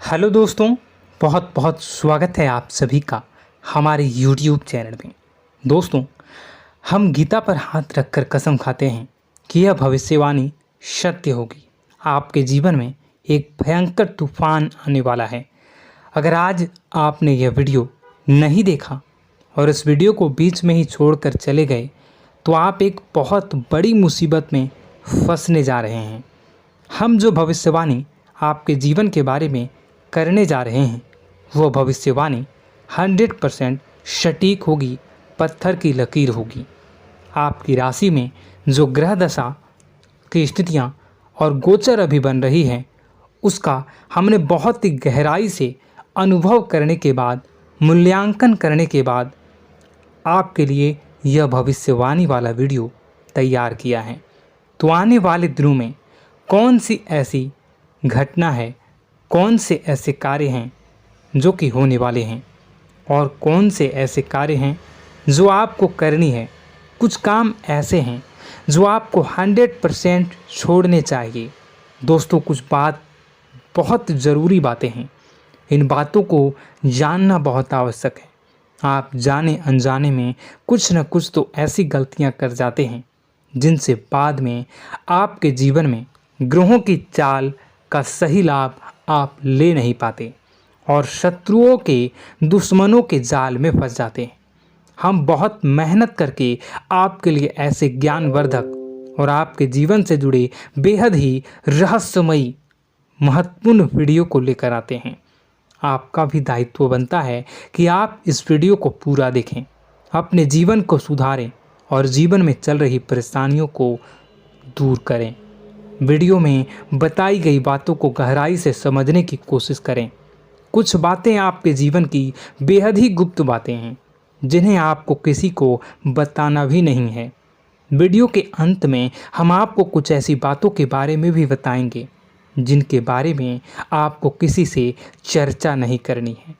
Hello दोस्तों, बहुत बहुत स्वागत है आप सभी का हमारे YouTube चैनल में। दोस्तों, हम गीता पर हाथ रखकर कसम खाते हैं कि यह भविष्यवाणी सत्य होगी। आपके जीवन में एक भयंकर तूफान आने वाला है। अगर आज आपने यह वीडियो नहीं देखा और इस वीडियो को बीच में ही छोड़कर चले गए तो आप एक बहुत बड़ी मुसीबत में फंसने जा रहे हैं। हम जो भविष्यवाणी आपके जीवन के बारे में करने जा रहे हैं वो भविष्यवाणी 100% सटीक होगी, पत्थर की लकीर होगी। आपकी राशि में जो ग्रह दशा की स्थितियां और गोचर अभी बन रही है उसका हमने बहुत ही गहराई से अनुभव करने के बाद, मूल्यांकन करने के बाद आपके लिए यह भविष्यवाणी वाला वीडियो तैयार किया है। तो आने वाले दिनों में कौन सी ऐसी घटना है, कौन से ऐसे कार्य हैं जो कि होने वाले हैं और कौन से ऐसे कार्य हैं जो आपको करनी है। कुछ काम ऐसे हैं जो आपको 100% छोड़ने चाहिए। दोस्तों, कुछ बात बहुत ज़रूरी बातें हैं। इन बातों को जानना बहुत आवश्यक है। आप जाने अनजाने में कुछ न कुछ तो ऐसी गलतियां कर जाते हैं जिनसे बाद में आपके जीवन में ग्रहों की चाल का सही लाभ आप ले नहीं पाते और शत्रुओं के, दुश्मनों के जाल में फंस जाते हैं। हम बहुत मेहनत करके आपके लिए ऐसे ज्ञानवर्धक और आपके जीवन से जुड़े बेहद ही रहस्यमयी महत्वपूर्ण वीडियो को लेकर आते हैं। आपका भी दायित्व बनता है कि आप इस वीडियो को पूरा देखें, अपने जीवन को सुधारें और जीवन में चल रही परेशानियों को दूर करें। वीडियो में बताई गई बातों को गहराई से समझने की कोशिश करें। कुछ बातें आपके जीवन की बेहद ही गुप्त बातें हैं जिन्हें आपको किसी को बताना भी नहीं है। वीडियो के अंत में हम आपको कुछ ऐसी बातों के बारे में भी बताएंगे जिनके बारे में आपको किसी से चर्चा नहीं करनी है।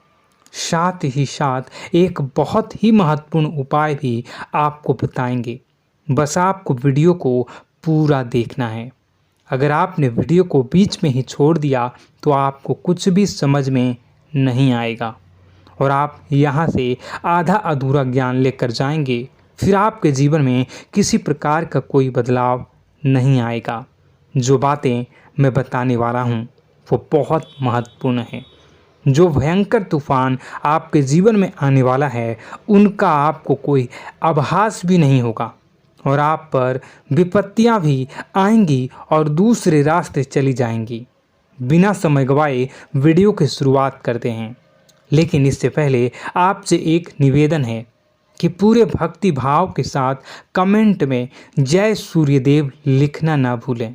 साथ ही साथ एक बहुत ही महत्वपूर्ण उपाय भी आपको बताएंगे। बस आपको वीडियो को पूरा देखना है। अगर आपने वीडियो को बीच में ही छोड़ दिया तो आपको कुछ भी समझ में नहीं आएगा और आप यहाँ से आधा अधूरा ज्ञान लेकर जाएंगे। फिर आपके जीवन में किसी प्रकार का कोई बदलाव नहीं आएगा। जो बातें मैं बताने वाला हूँ वो बहुत महत्वपूर्ण है। जो भयंकर तूफान आपके जीवन में आने वाला है उनका आपको कोई आभास भी नहीं होगा और आप पर विपत्तियां भी आएंगी और दूसरे रास्ते चली जाएंगी। बिना समय गवाए वीडियो की शुरुआत करते हैं, लेकिन इससे पहले आपसे एक निवेदन है कि पूरे भक्ति भाव के साथ कमेंट में जय सूर्यदेव लिखना ना भूलें।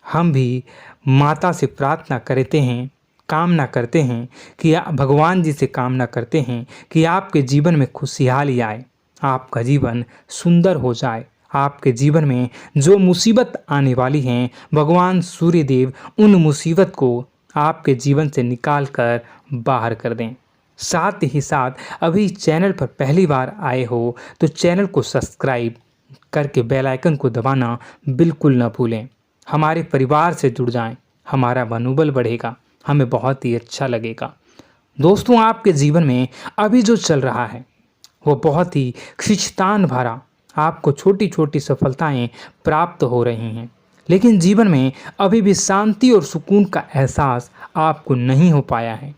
हम भी माता से प्रार्थना करते हैं, कामना करते हैं कि भगवान जी से कामना करते हैं कि आपके जीवन में खुशहाली आए, आपका जीवन सुंदर हो जाए। आपके जीवन में जो मुसीबत आने वाली हैं भगवान सूर्यदेव उन मुसीबत को आपके जीवन से निकाल कर बाहर कर दें। साथ ही साथ अभी चैनल पर पहली बार आए हो तो चैनल को सब्सक्राइब करके बेल आइकन को दबाना बिल्कुल न भूलें। हमारे परिवार से जुड़ जाएं, हमारा मनोबल बढ़ेगा, हमें बहुत ही अच्छा लगेगा। दोस्तों, आपके जीवन में अभी जो चल रहा है वो बहुत ही खींचतान भरा, आपको छोटी छोटी सफलताएं प्राप्त हो रही हैं, लेकिन जीवन में अभी भी शांति और सुकून का एहसास आपको नहीं हो पाया है।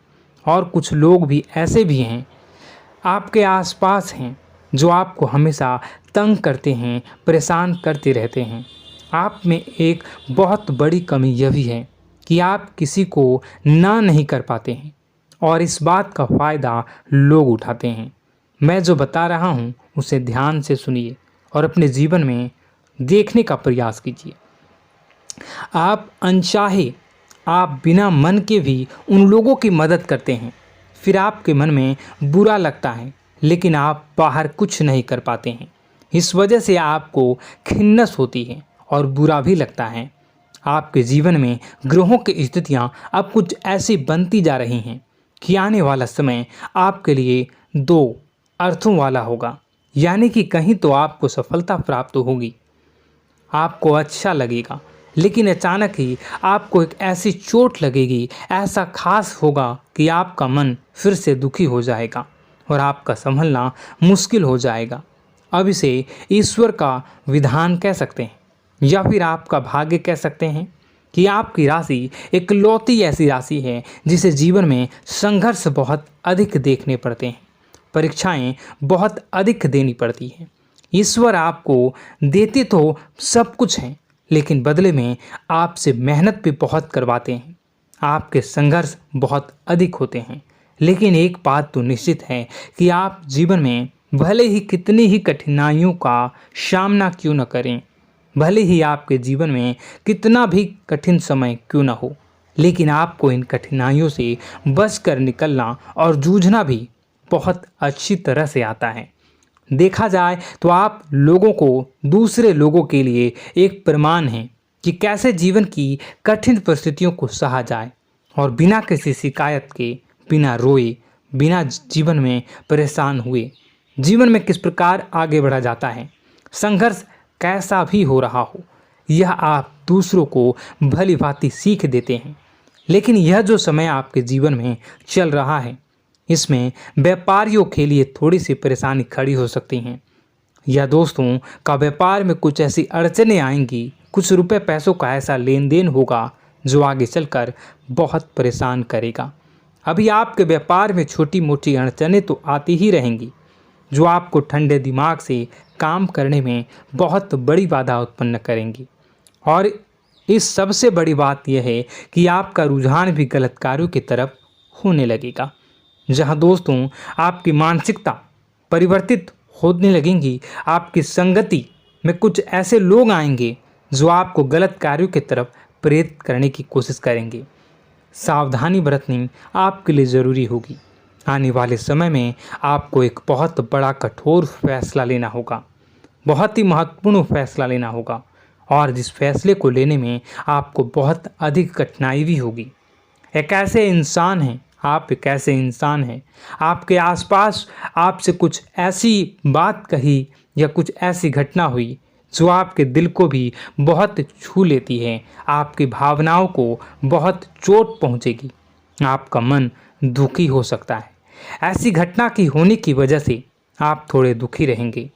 और कुछ लोग भी ऐसे भी हैं आपके आसपास हैं जो आपको हमेशा तंग करते हैं, परेशान करते रहते हैं। आप में एक बहुत बड़ी कमी यह भी है कि आप किसी को ना नहीं कर पाते हैं और इस बात का फ़ायदा लोग उठाते हैं। मैं जो बता रहा हूँ उसे ध्यान से सुनिए और अपने जीवन में देखने का प्रयास कीजिए। आप अनचाहे, आप बिना मन के भी उन लोगों की मदद करते हैं, फिर आपके मन में बुरा लगता है लेकिन आप बाहर कुछ नहीं कर पाते हैं। इस वजह से आपको खिन्नस होती है और बुरा भी लगता है। आपके जीवन में ग्रहों की स्थितियाँ अब कुछ ऐसी बनती जा रही हैं कि आने वाला समय आपके लिए दो अर्थों वाला होगा। यानी कि कहीं तो आपको सफलता प्राप्त होगी, आपको अच्छा लगेगा लेकिन अचानक ही आपको एक ऐसी चोट लगेगी, ऐसा खास होगा कि आपका मन फिर से दुखी हो जाएगा और आपका संभलना मुश्किल हो जाएगा। अब इसे ईश्वर का विधान कह सकते हैं या फिर आपका भाग्य कह सकते हैं कि आपकी राशि इकलौती ऐसी राशि है जिसे जीवन में संघर्ष बहुत अधिक देखने पड़ते हैं, परीक्षाएं बहुत अधिक देनी पड़ती हैं। ईश्वर आपको देते तो सब कुछ हैं, लेकिन बदले में आपसे मेहनत भी बहुत करवाते हैं। आपके संघर्ष बहुत अधिक होते हैं, लेकिन एक बात तो निश्चित है कि आप जीवन में भले ही कितनी ही कठिनाइयों का सामना क्यों न करें, भले ही आपके जीवन में कितना भी कठिन समय क्यों न हो, लेकिन आपको इन कठिनाइयों से बच कर निकलना और जूझना भी बहुत अच्छी तरह से आता है। देखा जाए तो आप लोगों को दूसरे लोगों के लिए एक प्रमाण हैं कि कैसे जीवन की कठिन परिस्थितियों को सहा जाए और बिना किसी शिकायत के, बिना रोए, बिना जीवन में परेशान हुए जीवन में किस प्रकार आगे बढ़ा जाता है। संघर्ष कैसा भी हो रहा हो, यह आप दूसरों को भली भांति सीख देते हैं। लेकिन यह जो समय आपके जीवन में चल रहा है, इसमें व्यापारियों के लिए थोड़ी सी परेशानी खड़ी हो सकती हैं, या दोस्तों का व्यापार में कुछ ऐसी अड़चनें आएंगी, कुछ रुपए पैसों का ऐसा लेन देन होगा जो आगे चलकर बहुत परेशान करेगा। अभी आपके व्यापार में छोटी मोटी अड़चनें तो आती ही रहेंगी, जो आपको ठंडे दिमाग से काम करने में बहुत बड़ी बाधा उत्पन्न करेंगी। और इस सबसे बड़ी बात यह है कि आपका रुझान भी गलत कार्यों की तरफ होने लगेगा, जहां दोस्तों आपकी मानसिकता परिवर्तित होने लगेंगी। आपकी संगति में कुछ ऐसे लोग आएंगे जो आपको गलत कार्यों की तरफ प्रेरित करने की कोशिश करेंगे। सावधानी बरतनी आपके लिए ज़रूरी होगी। आने वाले समय में आपको एक बहुत बड़ा कठोर फैसला लेना होगा, बहुत ही महत्वपूर्ण फैसला लेना होगा, और जिस फैसले को लेने में आपको बहुत अधिक कठिनाई भी होगी। एक ऐसे इंसान हैं, आप एक ऐसे इंसान हैं, आपके आसपास आपसे कुछ ऐसी बात कही या कुछ ऐसी घटना हुई जो आपके दिल को भी बहुत छू लेती है, आपकी भावनाओं को बहुत चोट पहुंचेगी, आपका मन दुखी हो सकता है। ऐसी घटना की होने की वजह से आप थोड़े दुखी रहेंगे।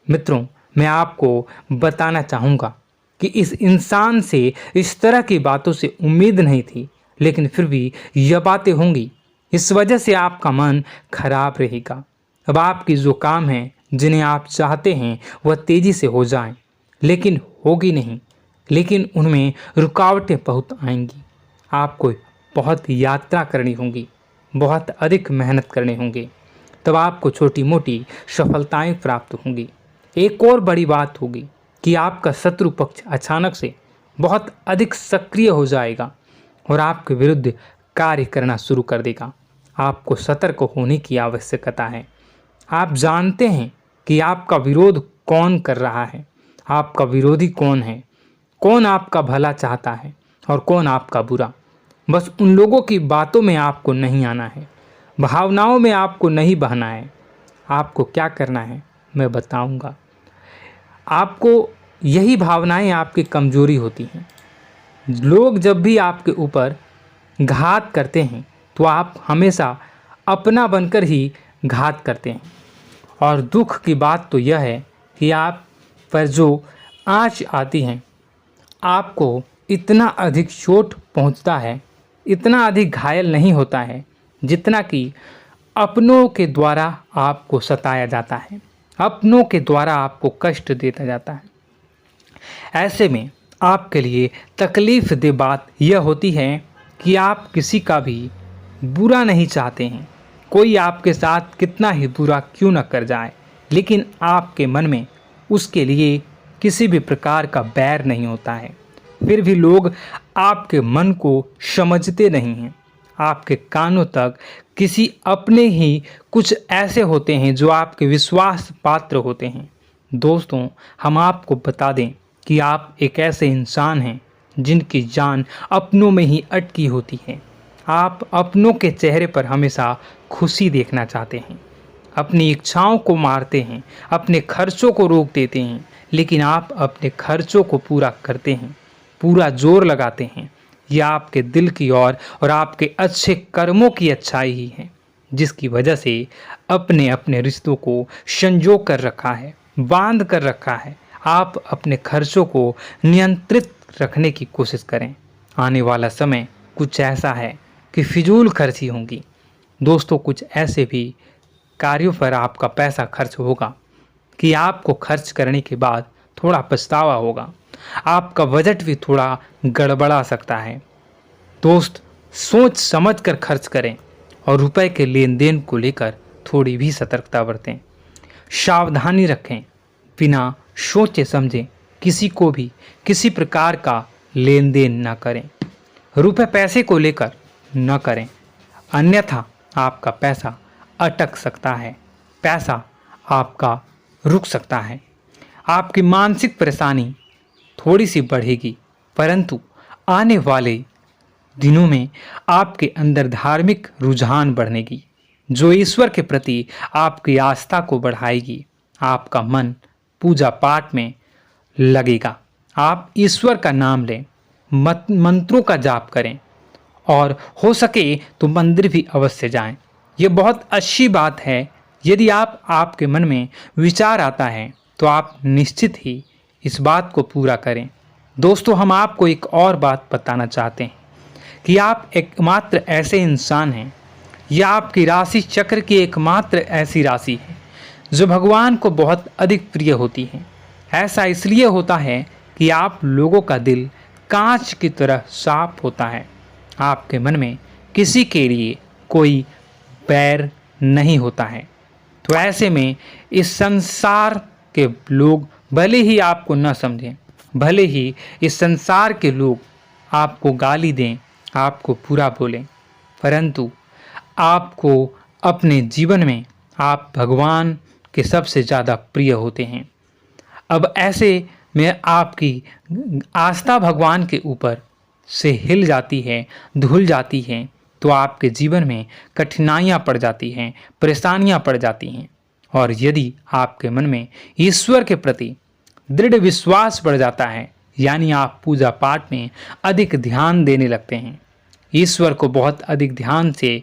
मित्रों, मैं आपको बताना चाहूँगा कि इस इंसान से इस तरह की बातों से उम्मीद नहीं थी, लेकिन फिर भी यह बातें होंगी। इस वजह से आपका मन खराब रहेगा। अब आपकी जो काम है, जिन्हें आप चाहते हैं वह तेज़ी से हो जाएं, लेकिन होगी नहीं, लेकिन उनमें रुकावटें बहुत आएंगी। आपको बहुत यात्रा करनी होगी, बहुत अधिक मेहनत करने होंगे, तब आपको छोटी मोटी सफलताएं प्राप्त होंगी। एक और बड़ी बात होगी कि आपका शत्रु पक्ष अचानक से बहुत अधिक सक्रिय हो जाएगा और आपके विरुद्ध कार्य करना शुरू कर देगा। आपको सतर्क होने की आवश्यकता है। आप जानते हैं कि आपका विरोध कौन कर रहा है, आपका विरोधी कौन है, कौन आपका भला चाहता है और कौन आपका बुरा। बस उन लोगों की बातों में आपको नहीं आना है, भावनाओं में आपको नहीं बहना है। आपको क्या करना है मैं बताऊंगा। आपको यही भावनाएं आपकी कमजोरी होती हैं। लोग जब भी आपके ऊपर घात करते हैं तो आप हमेशा अपना बनकर ही घात करते हैं। और दुख की बात तो यह है कि आप पर जो आँच आती हैं, आपको इतना अधिक चोट पहुंचता है, इतना अधिक घायल नहीं होता है जितना कि अपनों के द्वारा आपको सताया जाता है, अपनों के द्वारा आपको कष्ट देता जाता है। ऐसे में आपके लिए तकलीफ़ दे बात यह होती है कि आप किसी का भी बुरा नहीं चाहते हैं। कोई आपके साथ कितना ही बुरा क्यों न कर जाए, लेकिन आपके मन में उसके लिए किसी भी प्रकार का बैर नहीं होता है। फिर भी लोग आपके मन को समझते नहीं हैं। आपके कानों तक किसी अपने ही कुछ ऐसे होते हैं जो आपके विश्वास पात्र होते हैं। दोस्तों, हम आपको बता दें कि आप एक ऐसे इंसान हैं जिनकी जान अपनों में ही अटकी होती है। आप अपनों के चेहरे पर हमेशा खुशी देखना चाहते हैं, अपनी इच्छाओं को मारते हैं, अपने खर्चों को रोक देते हैं, लेकिन आप अपने खर्चों को पूरा करते हैं। पूरा जोर लगाते हैं, यह आपके दिल की और आपके अच्छे कर्मों की अच्छाई ही है, जिसकी वजह से अपने अपने रिश्तों को संजो कर रखा है, बांध कर रखा है। आप अपने खर्चों को नियंत्रित रखने की कोशिश करें। आने वाला समय कुछ ऐसा है कि फिजूल खर्ची होंगी। दोस्तों, कुछ ऐसे भी कार्यों पर आपका पैसा खर्च होगा कि आपको खर्च करने के बाद थोड़ा पछतावा होगा। आपका बजट भी थोड़ा गड़बड़ा सकता है। दोस्त, सोच समझ कर खर्च करें और रुपए के लेन देन को लेकर थोड़ी भी सतर्कता बरतें। सावधानी रखें, बिना सोचे समझे किसी को भी किसी प्रकार का लेन देन न करें। रुपए पैसे को लेकर न करें, अन्यथा आपका पैसा अटक सकता है, पैसा आपका रुक सकता है। आपकी मानसिक परेशानी थोड़ी सी बढ़ेगी, परंतु आने वाले दिनों में आपके अंदर धार्मिक रुझान बढ़नेगी, जो ईश्वर के प्रति आपकी आस्था को बढ़ाएगी। आपका मन पूजा पाठ में लगेगा। आप ईश्वर का नाम लें, मंत्रों का जाप करें और हो सके तो मंदिर भी अवश्य जाएं। ये बहुत अच्छी बात है। यदि आपके मन में विचार आता है तो आप निश्चित ही इस बात को पूरा करें। दोस्तों, हम आपको एक और बात बताना चाहते हैं कि आप एकमात्र ऐसे इंसान हैं, यह आपकी राशि चक्र की एकमात्र ऐसी राशि है जो भगवान को बहुत अधिक प्रिय होती है। ऐसा इसलिए होता है कि आप लोगों का दिल कांच की तरह साफ होता है। आपके मन में किसी के लिए कोई बैर नहीं होता है। तो ऐसे में इस संसार के लोग भले ही आपको न समझें, भले ही इस संसार के लोग आपको गाली दें, आपको बुरा बोलें, परंतु आपको अपने जीवन में आप भगवान के सबसे ज़्यादा प्रिय होते हैं। अब ऐसे में आपकी आस्था भगवान के ऊपर से हिल जाती है, धुल जाती है, तो आपके जीवन में कठिनाइयाँ पड़ जाती हैं, परेशानियाँ पड़ जाती हैं। और यदि आपके मन में ईश्वर के प्रति दृढ़ विश्वास बढ़ जाता है, यानी आप पूजा पाठ में अधिक ध्यान देने लगते हैं, ईश्वर को बहुत अधिक ध्यान से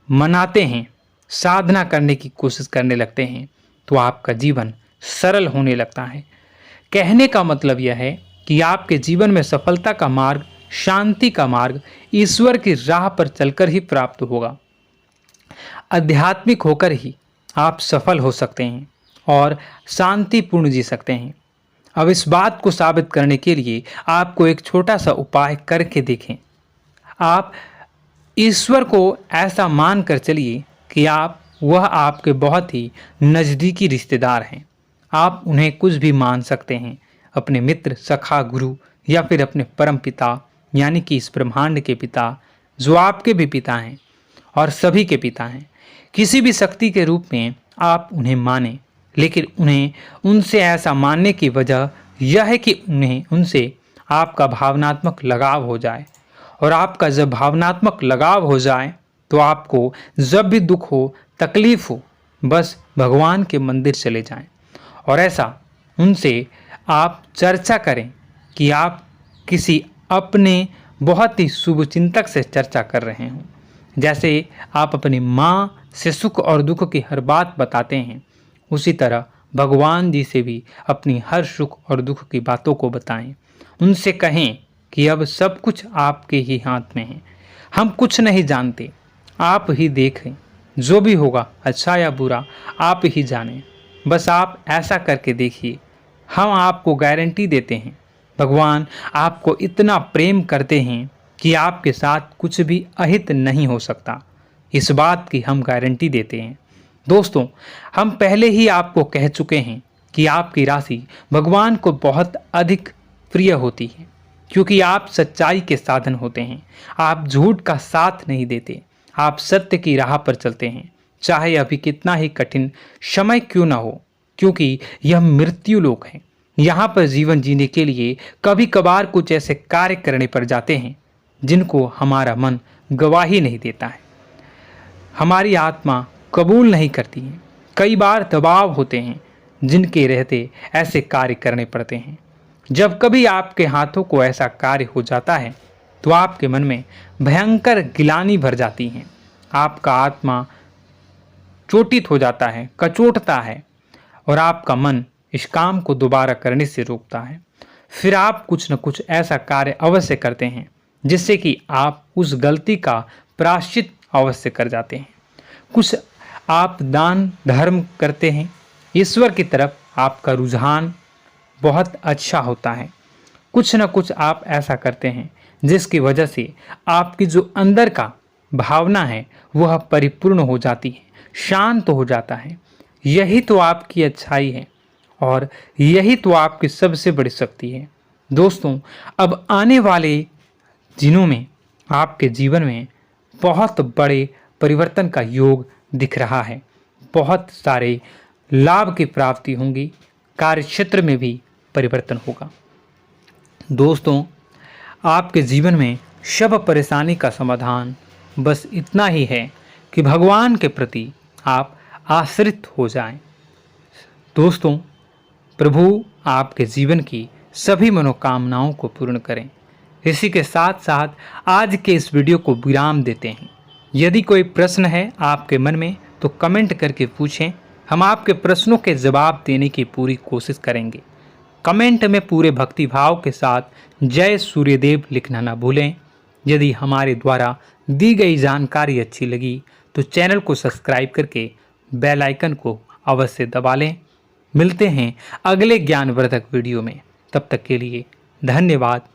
मनाते हैं, साधना करने की कोशिश करने लगते हैं, तो आपका जीवन सरल होने लगता है। कहने का मतलब यह है कि आपके जीवन में सफलता का मार्ग, शांति का मार्ग ईश्वर की राह पर चलकर ही प्राप्त होगा। आध्यात्मिक होकर ही आप सफल हो सकते हैं और शांतिपूर्ण जी सकते हैं। अब इस बात को साबित करने के लिए आपको एक छोटा सा उपाय करके देखें। आप ईश्वर को ऐसा मान कर चलिए कि वह आपके बहुत ही नज़दीकी रिश्तेदार हैं। आप उन्हें कुछ भी मान सकते हैं, अपने मित्र, सखा, गुरु या फिर अपने परम पिता, यानी कि इस ब्रह्मांड के पिता, जो आपके भी पिता हैं और सभी के पिता हैं। किसी भी शक्ति के रूप में आप उन्हें मानें, लेकिन उन्हें उनसे ऐसा मानने की वजह यह है कि उनसे आपका भावनात्मक लगाव हो जाए। और आपका जब भावनात्मक लगाव हो जाए तो आपको जब भी दुख हो, तकलीफ हो, बस भगवान के मंदिर चले जाएं और ऐसा उनसे आप चर्चा करें कि आप किसी अपने बहुत ही शुभचिंतक से चर्चा कर रहे हों। जैसे आप अपनी माँ से सुख और दुख की हर बात बताते हैं, उसी तरह भगवान जी से भी अपनी हर सुख और दुख की बातों को बताएं। उनसे कहें कि अब सब कुछ आपके ही हाथ में है, हम कुछ नहीं जानते, आप ही देखें, जो भी होगा अच्छा या बुरा आप ही जानें। बस आप ऐसा करके देखिए, हम आपको गारंटी देते हैं भगवान आपको इतना प्रेम करते हैं कि आपके साथ कुछ भी अहित नहीं हो सकता। इस बात की हम गारंटी देते हैं। दोस्तों, हम पहले ही आपको कह चुके हैं कि आपकी राशि भगवान को बहुत अधिक प्रिय होती है, क्योंकि आप सच्चाई के साधन होते हैं। आप झूठ का साथ नहीं देते, आप सत्य की राह पर चलते हैं, चाहे अभी कितना ही कठिन समय क्यों ना हो, क्योंकि यह मृत्यु लोक है। यहाँ पर जीवन जीने के लिए कभी कभार कुछ ऐसे कार्य करने पड़ जाते हैं जिनको हमारा मन गवाही नहीं देता है, हमारी आत्मा कबूल नहीं करती है। कई बार दबाव होते हैं जिनके रहते ऐसे कार्य करने पड़ते हैं। जब कभी आपके हाथों को ऐसा कार्य हो जाता है तो आपके मन में भयंकर गिलानी भर जाती है। आपका आत्मा चोटित हो जाता है, कचोटता है और आपका मन इस काम को दोबारा करने से रोकता है। फिर आप कुछ न कुछ ऐसा कार्य अवश्य करते हैं जिससे कि आप उस गलती का प्रायश्चित अवश्य कर जाते हैं। कुछ आप दान धर्म करते हैं। ईश्वर की तरफ आपका रुझान बहुत अच्छा होता है। कुछ न कुछ आप ऐसा करते हैं जिसकी वजह से आपकी जो अंदर का भावना है वह परिपूर्ण हो जाती है, शांत हो जाता है। यही तो आपकी अच्छाई है और यही तो आपकी सबसे बड़ी शक्ति है। दोस्तों, अब आने वाले दिनों में आपके जीवन में बहुत बड़े परिवर्तन का योग दिख रहा है। बहुत सारे लाभ की प्राप्ति होंगी, कार्यक्षेत्र में भी परिवर्तन होगा। दोस्तों, आपके जीवन में सब परेशानी का समाधान बस इतना ही है कि भगवान के प्रति आप आश्रित हो जाएं। दोस्तों, प्रभु आपके जीवन की सभी मनोकामनाओं को पूर्ण करें। इसी के साथ साथ आज के इस वीडियो को विराम देते हैं। यदि कोई प्रश्न है आपके मन में तो कमेंट करके पूछें, हम आपके प्रश्नों के जवाब देने की पूरी कोशिश करेंगे। कमेंट में पूरे भक्तिभाव के साथ जय सूर्यदेव लिखना ना भूलें। यदि हमारे द्वारा दी गई जानकारी अच्छी लगी तो चैनल को सब्सक्राइब करके बेल आइकन को अवश्य दबा लें। मिलते हैं अगले ज्ञानवर्धक वीडियो में। तब तक के लिए धन्यवाद।